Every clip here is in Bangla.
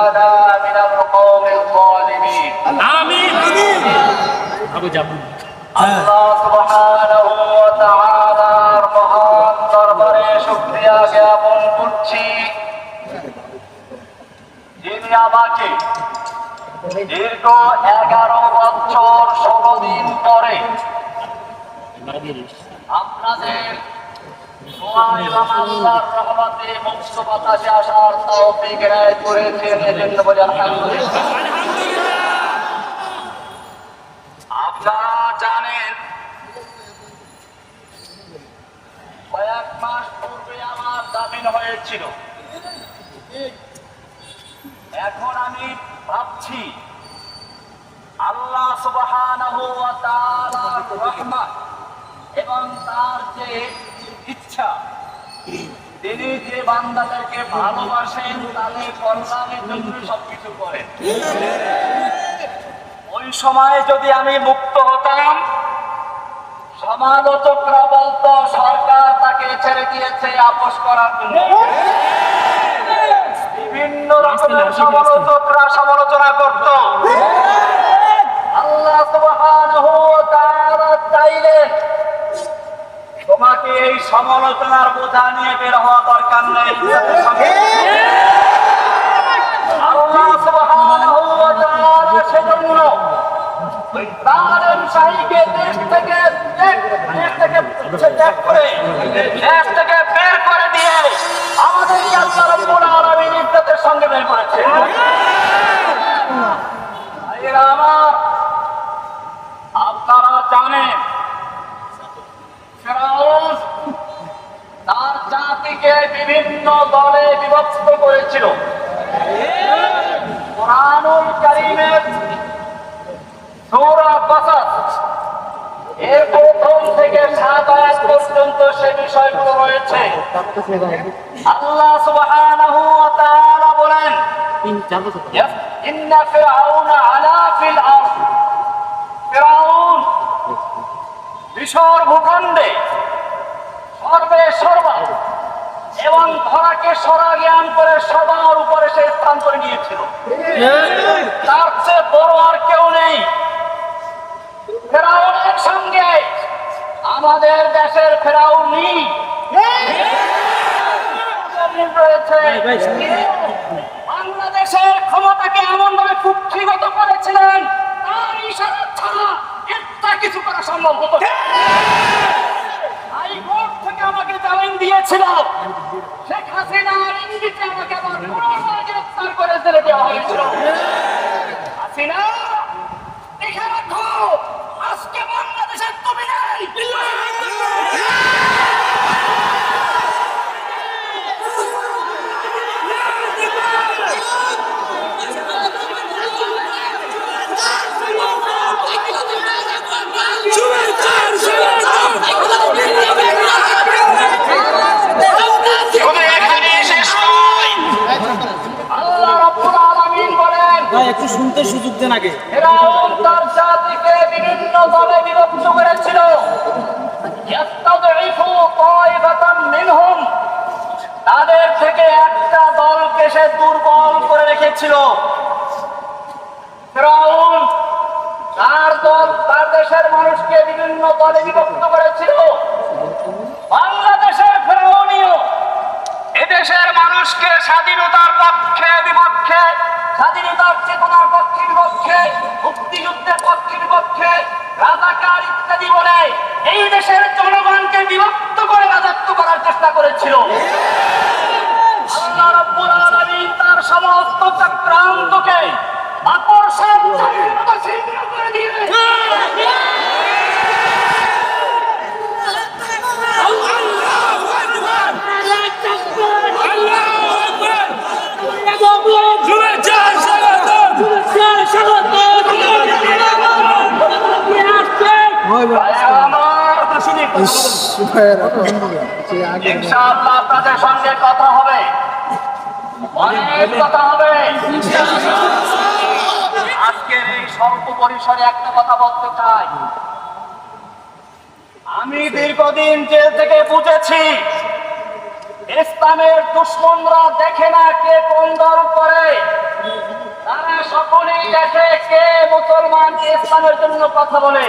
يجعلنا من القوم الظالمين آمين أبو جابر আল্লাহ সুবহানাহু ওয়া তাআলার মহান দরবারে শুকরিয়া জ্ঞাপন করছি, যিনি আমাকে দীর্ঘ 11 বছর 16 দিন পরে আপনাদের দোয়া এবং আল্লাহর রহমতে মুক্ত বাতাসে আসার তৌফিক এনায়েত করেছেন। এজন্য বলি আলহামদুলিল্লাহ। আপনারা জানেন, কয়েক মাস পূর্বে আমার জামিন হয়েছিল। এখন আমি ভাবছি আল্লাহ সুবহানাহু ওয়া তাআলার রহমত এবং তার যে ইচ্ছা, তিনি যে বান্দাদেরকে ভালোবাসেন তাদের কল্যাণের জন্য সবকিছু করেন। ওই সময় যদি আমি মুক্ত হতাম, সমালোচকরা বলতো সরকার তাকে ছেড়ে দিয়েছে আপোস করার জন্য। বিভিন্ন রকমের সমালোচকরা সমালোচনা করত। আল্লাহ সুবহানাহু ওয়া তাআলা চাইলেন তোমাকে এই সমালোচনার বোঝা নিয়ে বের হওয়া দরকার নেই। আল্লাহ সুবহানাহু ওয়া তাআলা সেজন্য ওই জালেম শাহীকে দেশ থেকে বের করে দিয়ে আমাদের আল্লাহ রাব্বুল আলামিন ইজ্জতের সঙ্গে বের করেছে। ভাইরা আমার, আপনারা জানেন ফিরআউন তার জাতিকে বিভিন্ন দলে বিভক্ত করেছিল। কুরআনুল কারীমের সূরা কসস এর প্রথম থেকে 7 আয়াত পর্যন্ত সে বিষয়গুলো রয়েছে। আল্লাহ সুবহানাহু ওয়া তাআলা বলেন, ইন্না ফিরআউনা আলা ফিল আরদ, ফিরআউন মিশর ভূখণ্ডে সর্বে সর্বা এবং ধরাকে সরা জ্ঞান করে সবার উপরে সে স্থান করে নিয়েছিল। তার চেয়ে বড় আর কেউ নেই। ফেরাউনের সঙ্গে আমাদের দেশের ফেরাউনি রয়েছে। বাংলাদেশের ক্ষমতাকে এমন ভাবে কুক্ষিগত করেছিলেন, তার ইশারা ছাড়া একটা কিছু করা সম্ভব হতো না। হাইকোর্ট থেকে আমাকে জামিন দিয়েছিল, শেখ হাসিনার ইঙ্গিতে আমাকে আবার পুনরায় গ্রেফতার করে জেলে দেওয়া হয়েছিল। হাসিনা, দেখে রাখো, আজকে বাংলাদেশের তুমি নেই। একটু শুনতে সুযোগ দেন আগে। ফিরআউন তার জাতিকে বিভিন্ন দলে বিভক্ত করেছিল। ইয়াস্তাদঈফু তায়ফাতাম মিনহুম, তাদের থেকে একটা দলকে সে দুর্বল করে রেখেছিল। ফিরআউন তার দল, তার দেশের মানুষকে বিভিন্ন দলে বিভক্ত করেছিল। বাংলাদেশের ফিরআউনিও এদেশের মানুষকে স্বাধীনতার পক্ষে বিপক্ষে, স্বাধীনতার চেতনার পক্ষে বিপক্ষে, মুক্তিযুদ্ধের পক্ষে বিপক্ষে, রাজাকার ইত্যাদি বলে এই দেশের জনগণকে বিভক্ত করে রাজত্ব করার চেষ্টা করেছিল। আল্লাহ রাব্বুল আলামিন তার সমস্ত চক্রান্তকে আকর্ষণ করে দিয়ে ইনশাআল্লাহ আপনাদের সঙ্গে কথা হবে, অনেক কথা হবে। আজকের এই স্বল্প পরিসরে একটা কথা বলতে চাই। আমি দীর্ঘদিন জেল থেকে বুঝেছি, ইসলামের দুশমনরা দেখে না কে কোন দল করে, সকলেই দেখে কে মুসলমান কে ইসলামের জন্য কথা বলে।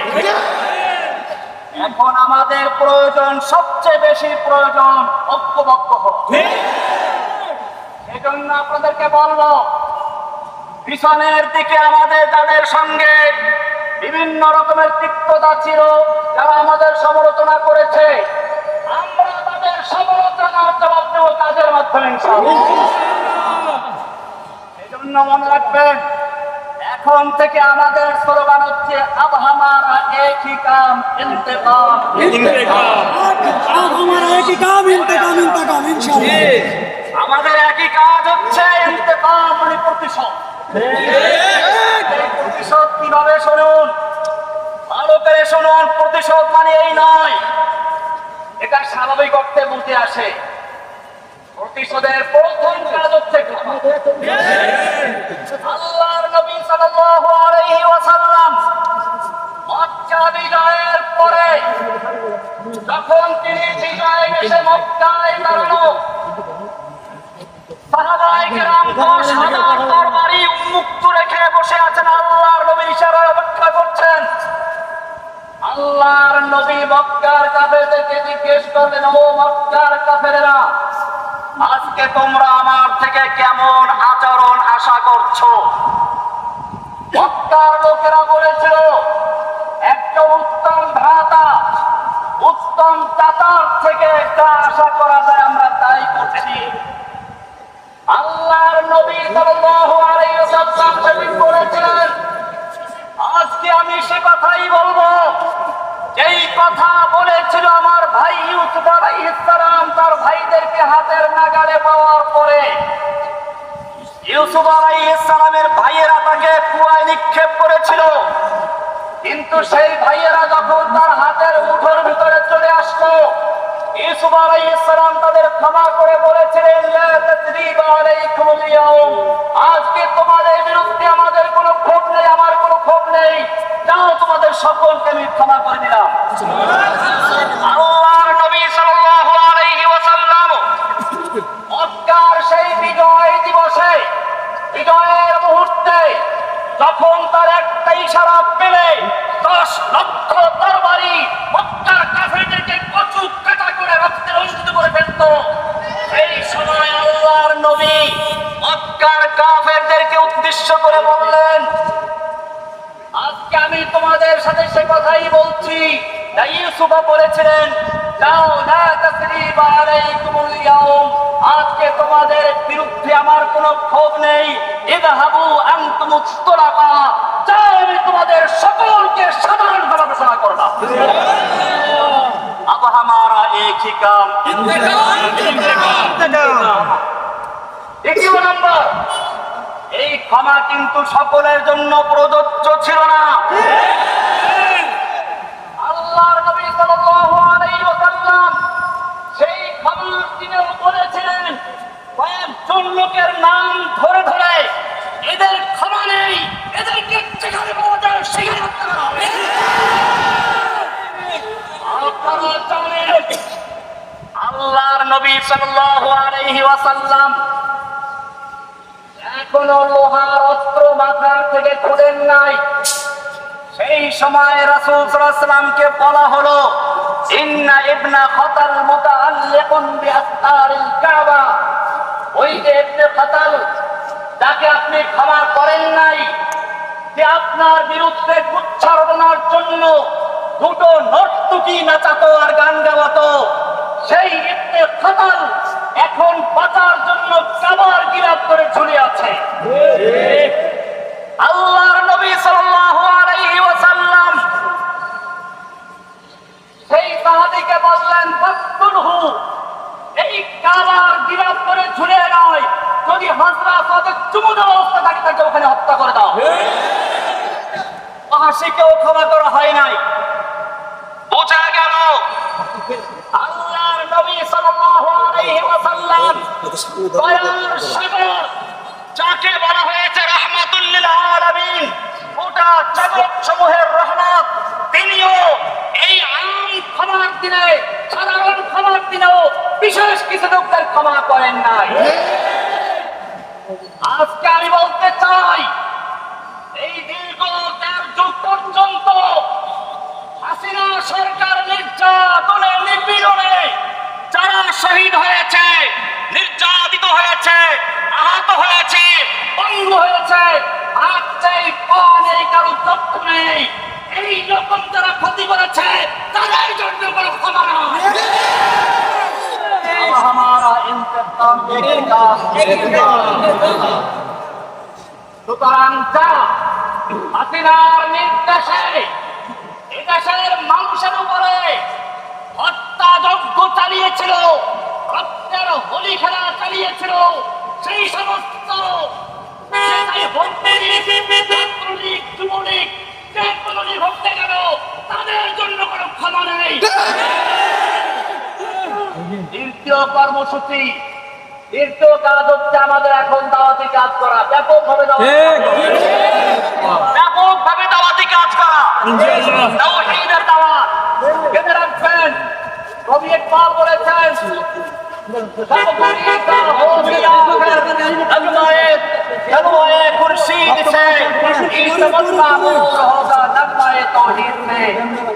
এখন আমাদের প্রয়োজন, সবচেয়ে বেশি প্রয়োজন ঐক্যবদ্ধ হওয়া। এজন্য আপনাদেরকে বলবো, পিছনের দিকে আমাদের যাদের সঙ্গে বিভিন্ন রকমের তিক্ততা ছিল, যারা আমাদের সমালোচনা করেছে, আমরা তাদের সমালোচনার জবাব দেব কাজের মাধ্যমে ইনশাআল্লাহ। এজন্য মনে রাখবেন, এখন থেকে আমাদের স্লোগান হচ্ছে আব হামারা এক হি কাম ইন্তেকাম। अब हमारा एक ही काम इंतकाम इंतकाम इंशाल्लाह। আমাদের একই কাজ হচ্ছে ইন্তেকাম, মানে প্রতিশোধ। এই প্রতিশোধ কিভাবে শুনুন, ভালো করে শুনুন। প্রতিশোধ মানে এই নয়, এটা স্বাভাবিক অর্থে বুঝে আসে। প্রতিশোধের প্রথম কাজ হচ্ছে ক্ষমা। আল্লাহর নবী সাল্লাল্লাহু আলাইহি ওয়াসাল্লাম মক্কা বিজয়ের পরে যখন তিনি বিজয় এসে মক্কায় দাঁড়ানো, সাহাবায়ে কেরাম 10,000 তরবারি উন্মুক্ত রেখে বসে আছেন, আল্লাহর নবী ইশারায় অপেক্ষা করছেন। আল্লাহর নবী মক্কার কাফেরদেরকে জিজ্ঞেস করলেন, ও মক্কার কাফেরেরা, আজকে তোমরা আমার থেকে কেমন আচরণ আশা করছো? মক্কার লোকেরা বলেছিল, একটা উত্তম ভ্রাতা, উত্তম চাচার থেকে যা আশা করা যায় আমরা তাই করছি। আল্লাহর নবী সাল্লাল্লাহু আলাইহি ওয়াসাল্লাম সেদিন বলেছিলেন, আজকে আমি সে কথাই বলবো যেই কথা বলেছিল আমার ভাই ইউসুফ আলাইহিস সালাম তার ভাইদেরকে হাতের নাগালে পাওয়ার পরে। ইউসুফ আলাইহিস সালামের ভাইয়েরা তাকে কুয়ায় নিক্ষেপ করেছিল, কিন্তু সেই ভাইয়েরা যখন তার হাতের মুঠোর ভিতরে চলে আসলো, ইউসুফ আলাইহিস সালাম তাদের ক্ষমা করে বলেছিলেন, লা তাসরিবা আলাইকুমুল ইয়াউম, আজকে তোমাদের বিরুদ্ধে আমাদের কোনো ক্ষোভ নেই, আমার কোনো ক্ষোভ নেই, যাও তোমাদের সকলকে আমি ক্ষমা করে দিলাম। আল্লাহর নবী সাল্লাল্লাহু আলাইহি ওয়াসাল্লাম মক্কার সেই বিজয় দিবসে, বিজয়ের মুহূর্তে যখন তার একটা ইশারা পেলে 10 লক্ষ তরবারি মক্কার কাফেরদেরকে কচু কাটা করে রক্তে রঞ্জিত করে ফেলত, সেই সময় আল্লাহর নবী মক্কার কাফেরদেরকে উদ্দেশ্য করে বললেন, আজকে আমি তোমাদের সাথে সে কথাই বলছি যা ইউসুফ বলেছিলেন, যাও, লা তাসরিবা আলাইকুমুল ইয়াউম, আজকে তোমাদের বিরুদ্ধে আমার কোনো ক্ষোভ নেই, ইযহাবু আনতুমুত তুলাকা, যাও, আমি তোমাদের সকলকে সাধারণভাবে ঘোষণা করলাম। আব হামারা এক হি কাম ইন্তেকাম। দ্বিতীয় নম্বর, এই ক্ষমা কিন্তু সকলের জন্য প্রযোজ্য ছিল না। আল্লাহর নবী সাল্লাল্লাহু আলাইহি ওয়াসাল্লাম সেই ক্ষমার দিনেও বলেছিলেন, কয়েকজন লোকের নাম ধরে ধরে, এদের ক্ষমা নেই, এদেরকে যেখানে পাওয়া যায় সেখানে হত্যা করা হবে। আপনারা জানেন, আল্লাহর নবী সাল্লাল্লাহু আলাইহি ওয়াসাল্লাম এখনো লোহার অস্ত্র মাথার থেকে খুলেন নাই। সেই সময় রাসূল সাল্লাল্লাহু আলাইহি ওয়াসাল্লামকে বলা হলো, ইন্না ইবনা খাতাল মুতাআল্লিকুন বিআসতারিল কাবা, ওই যে ইবনে খাতাল যাকে আপনি ক্ষমা করেন নাই, যে আপনার বিরুদ্ধে কুচ্ছারণার জন্য দুটো নর্তকী নাচাতো আর গান গাওয়াতো, সেই ইবনে খাতাল এখন বাঁচার জন্য কাবার গিলাফ করে ঝুলে আছে। আল্লাহর নবী সাল্লাল্লাহু আলাইহি ওয়াসাল্লাম সেই সাহাবীকে বললেন, ফাকতুলহু, এই কাবার গিলাফ করে ঝুলে নয়, যদি হযরত ওদের চুমু দেওয়া অবস্থা থাকে তাকে ওখানে হত্যা করে দাও। ফাঁসিকেও ক্ষমা করা হয় নাই। বোঝা গেল আল্লাহর নবী সাল্লাল্লাহু আলাইহি ওয়াসাল্লাম দয়ার সাগর, যাকে বলা হয়েছে রাহমাতুল লিল আলামিন, গোটা জগৎ সমূহের রহমত, তিনিও এই আম ক্ষমার দিনে, সাধারণ ক্ষমার দিনেও বিশেষ কিছু লোকদের ক্ষমা করেন নাই। আজকে আমি বলতে চাই, এই দীর্ঘ ১.৫ যুগ পর্যন্ত হাসিনা সরকার নির্যাতনে নিপীড়নে যারা শহীদ হয়েছে, নির্যাতিত হয়েছে, আহত হয়েছে, পঙ্গু হয়েছে, হাত চাই পা নেই, কারো চক্ষু নেই, এই রকম যারা ক্ষতি করেছে তাদের জন্য কোনো ক্ষমা নয়। हमारा इंतकाम देखेगा। সুতরাং যারা হাসিনার নির্দেশে এদেশের মানুষের উপরে হত্যাযজ্ঞ চালিয়েছিল, রক্তের হোলি খেলা চালিয়েছিল, সেই সমস্ত ছাত্রলীগ, যুবলীগ, যে কোনো লীগ হোক না কেন, তাদের জন্য কোনো ক্ষমা নেই। দ্বিতীয় কর্মসূচি, দ্বিতীয় কাজ হচ্ছে আমাদের এখন দাওয়াতি কাজ করা, ব্যাপকভাবে দাওয়াতি কাজ করা, তাওহীদের দাওয়াত। জেনে রাখবেন, কবি ইকবাল বলেছেন,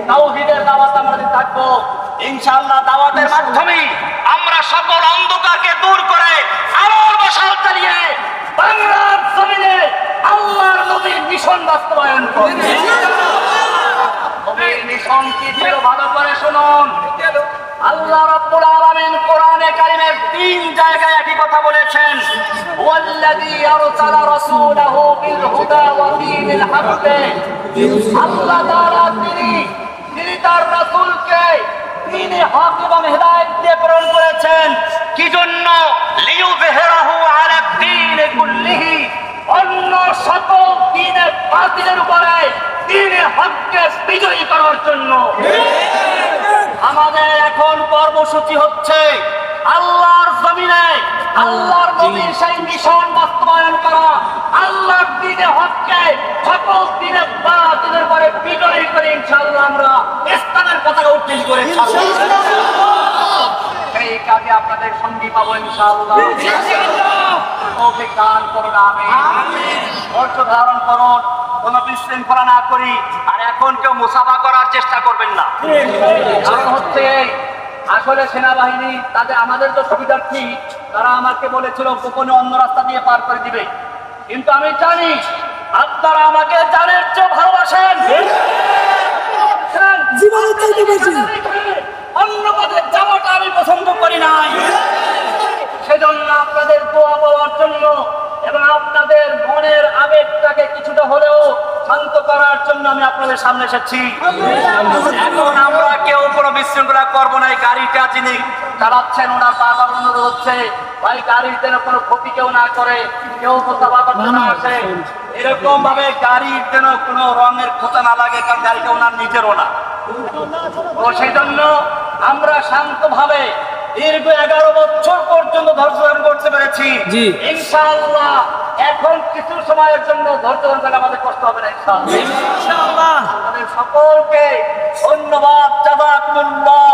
তাওহীদের দাওয়াত আমরা থাকবো ইনশাআল্লাহ। দাওয়াতের মাধ্যমে আমরা সকল অন্ধকারকে দূর করে আলোর মশাল চালিয়ে বাংলার জমিনে আল্লাহর নবীর মিশন বাস্তবায়ন করব। নবীর মিশন কি ছিল ভালো করে শুনুন। আল্লাহ রাব্বুল আলামিন কোরআনে কারীমের ৩ জায়গায় একই কথা বলেছেন, ওয়াল্লাযী আরসালা রাসূলাহু বিল হুদা ওয়া দীনিল হক। আল্লাহ তাআলা তিনি তার রাসূলকে দ্বীনে হক এবং হেদায়েত দিয়ে প্রেরণ করেছেন। কি জন্য? লিইয়ুযহিরাহু আলা দ্বীনি কুল্লিহি, অন্য সকল দ্বীনের বাতিলের উপরে দ্বীনে হককে বিজয়ী করার জন্য। আমাদের এখন কর্মসূচি হচ্ছে আল্লাহর জমিনে আল্লাহর নবীর সেই মিশন বাস্তবায়ন করা, আল্লাহর দ্বীনে হককে সকল দ্বীনের বাতিলের উপরে বিজয়ী করে ইনশাআল্লাহ আমরা ইসলামের পতাকা উত্তোলন করে সেই কাজে আপনাদের সঙ্গী পাবো ইনশাআল্লাহ। তৌফিক দান করুন, আমিন। ধৈর্য ধারণ করুন, কোনো বিশৃঙ্খলা না করি। আর এখন কেউ মুসাফা করার চেষ্টা করবেন না। কারণ হচ্ছে আসলে সেনাবাহিনী তাদের আমাদের তো সুবিধার্থী, তারা আমাকে বলেছিল গোপনে অন্য রাস্তা দিয়ে পার করে দিবে, কিন্তু আমি জানি আপনারা আমাকে জানের চেয়ে ভালোবাসেন। অন্য পথের যাওয়াটা আমি পছন্দ করি নাই। সেজন্য আপনাদের দোয়া পাওয়ার জন্য এবং আপনাদের মনের আবেগটাকে কিছুটা হলেও শান্ত করার জন্য আমি আপনাদের সামনে এসেছি। এখন আমরা কেউ কোনো বিশৃঙ্খলা করবো না। এই গাড়িটা যিনি চালাচ্ছেন ওনার বারবার অনুরোধ হচ্ছে, ভাই গাড়ির যেন কোনো ক্ষতি কেউ না করে, কেউ মোতাবা করতে না আসে, এরকম ভাবে গাড়ির যেন কোনো রঙের ক্ষতি না লাগে, কারণ গাড়িটা ওনার নিজেরও না। তো সেই জন্য আমরা শান্তভাবে দীর্ঘ 11 বছর পর্যন্ত ধৈর্য ধারণ করতে পেরেছি। ইনশাআল্লাহ এখন কিছু সময়ের জন্য ধৈর্য ধারণ করলে আমাদের কষ্ট হবে না ইনশাআল্লাহ। আমাদের সকলকে ধন্যবাদ, জাযাকুমুল্লাহ।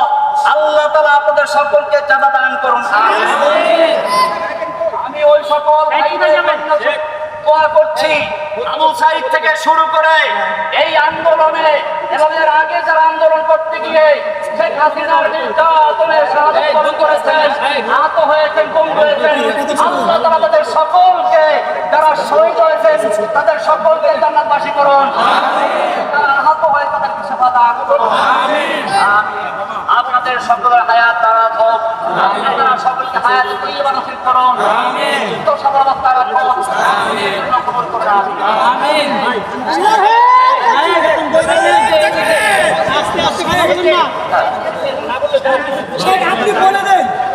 আল্লাহ তাআলা আপনাদের সকলকে জাযা দান করুন, আমিন। আমি ওই সকল ভাইদের জন্য দোয়া করছি, আবু সাঈদ থেকে শুরু করে এই আন্দোলনে এবং এর আগে যারা আন্দোলন করতে গিয়ে শেখ হাসিনার নির্যাতনে শাহাদাত বরণ করেছেন, আহত হয়েছেন, পঙ্গু হয়েছেন, আল্লাহ তাআলা তাদের সকলকে, যারা শহীদ হয়েছেন তাদের সকলকে জান্নাতবাসী করুন, যারা আহত হয়ে তাদেরকে সেবা দান করুন, আমিন। আপনাদের সকলের হায়াত দারাজ হোক, আপনারা সকলকে হায়াত তৈয়বা নসিব করুন, আমিন। সুস্থ সবল অবস্থা রাখুন, আমিন। কবুল করুন, আমিন।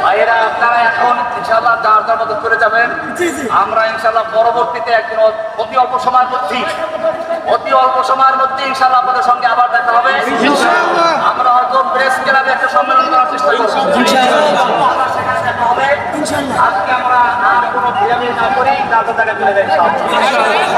ভাইয়েরা আপনারা এখন ইনশাআল্লাহ যার যার মতো করে যাবেন। আমরা ইনশাআল্লাহ পরবর্তীতে একদিন অতি অল্প সময়ের মধ্যে ইনশাআল্লাহ আপনাদের সঙ্গে আবার দেখা হবে ইনশাআল্লাহ। আমরা হয়তো প্রেস ক্লাবে একটা সম্মেলন করার চেষ্টা করব ইনশাআল্লাহ। আমরা সেখানে দেখা হবে ইনশাআল্লাহ। আজকে আমরা আর কোনো ভিড়াভিড়ি না করি, তারপর দেখা চলে যাই ইনশাআল্লাহ।